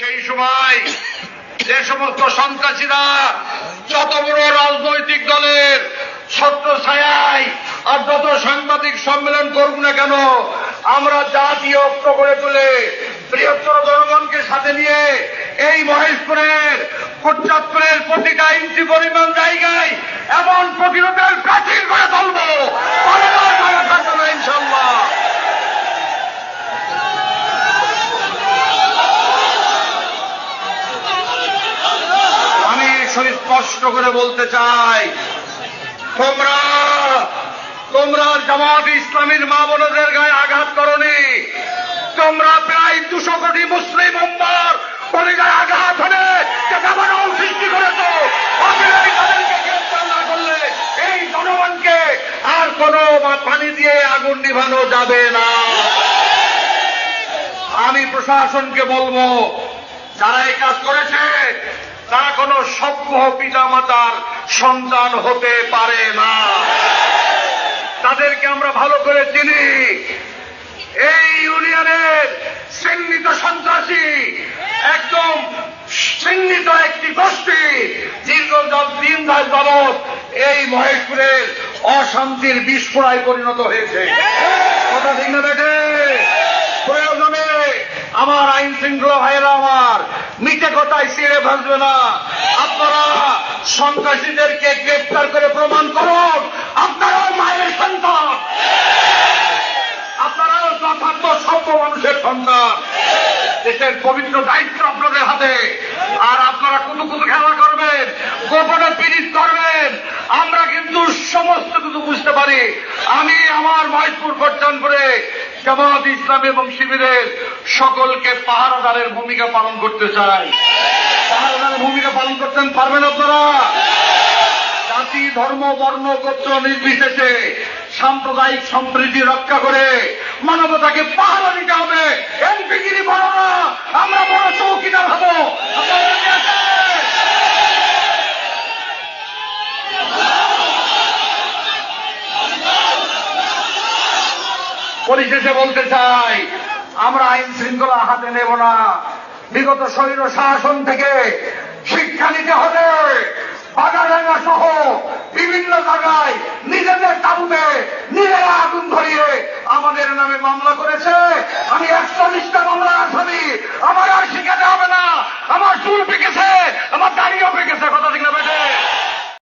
সেই সময় যে সমস্ত সন্ত্রাসীরা যত বড় রাজনৈতিক দলের ছত্র ছায়ায় আর যত সাংবাদিক সম্মেলন করুক না কেন, আমরা জাতীয় ঐক্য গড়ে তুলে বৃহত্তর জনগণকে সাথে নিয়ে এই মহেশপুরের কোটচাঁদপুরের প্রতিটা ইঞ্চি পরিমাণ জায়গায় এমন প্রতিরোধের প্রাচীর করে তুলব, ইনশাল্লাহ। আমি সুস্পষ্ট করে বলতে চাই, তোমরা জামাত ইসলামীর মা বোনদের গায়ে আঘাত করনি। তোমরা প্রায় 200 কোটি মুসলিম উম্মার পরিগায় আঘাত হলে দাবানল সৃষ্টি করেছ। তাদেরকে গ্রেফতার না করলে এই জনগণকে আর কোনো পানি দিয়ে আগুন নিভানো যাবে না। আমি প্রশাসনকে বলবো, যারা এই কাজ করেছে তারা কোনো সভ্য পিতামাতার সন্তান হতে পারে না। তাদেরকে আমরা ভালো করে চিনি। এই ইউনিয়নের চিহ্নিত সন্ত্রাসী, একদম চিহ্নিত একটি গোষ্ঠী দীর্ঘ দিন যাবৎ এই মহেশপুরের অশান্তির বিস্ফোরায় পরিণত হয়েছে। কথা ঠিক না বেটে? প্রয়োজনে আমার আইন শৃঙ্খলা ভাইয়েরা আমার মিথ্যে কথায় ছিঁড়ে ভাসবে না। আপনারা সন্ত্রাসীদেরকে গ্রেফতার করে প্রমাণ করুন আপনারাও মায়ের সন্তান, আপনারাও যথার্থ সভ্য মানুষের সন্তান। দেশের পবিত্র দায়িত্ব আপনাদের হাতে। আর আপনারা কুতু খেলা করবেন, গোপনে পীড়িত করবেন, আমরা কিন্তু সমস্ত কিছু বুঝতে পারি। আমি আমার মহেশপুর কোটচাঁদপুরে জামাত ইসলামী এবং শিবিরের সকলকে পাহারাদারের ভূমিকা পালন করতে চাই। পাহারাদারের ভূমিকা পালন করতে পারবেন আপনারা? জাতি, ধর্ম, বর্ণ, গোত্র নির্বিশেষে সাম্প্রদায়িক সম্প্রীতি রক্ষা করে মানবতাকে পাহারা দিতে হবে। এমপিগিরি বড় না, আমরা বড় চৌকিদার হব। পরিশেষে বলতে চাই, আমরা আইন শৃঙ্খলা হাতে নেব না। বিগত স্বৈর শাসন থেকে শিক্ষা নিতে হবে। বাগাডাঙ্গা সহ বিভিন্ন জায়গায় নিজেদের তাবুতে নিজেরা আগুন ধরিয়ে আমাদের নামে মামলা করেছে। আমি 119টা মামলা আসামি, আমার আর শিখাতে হবে না। আমার চুল পেকেছে,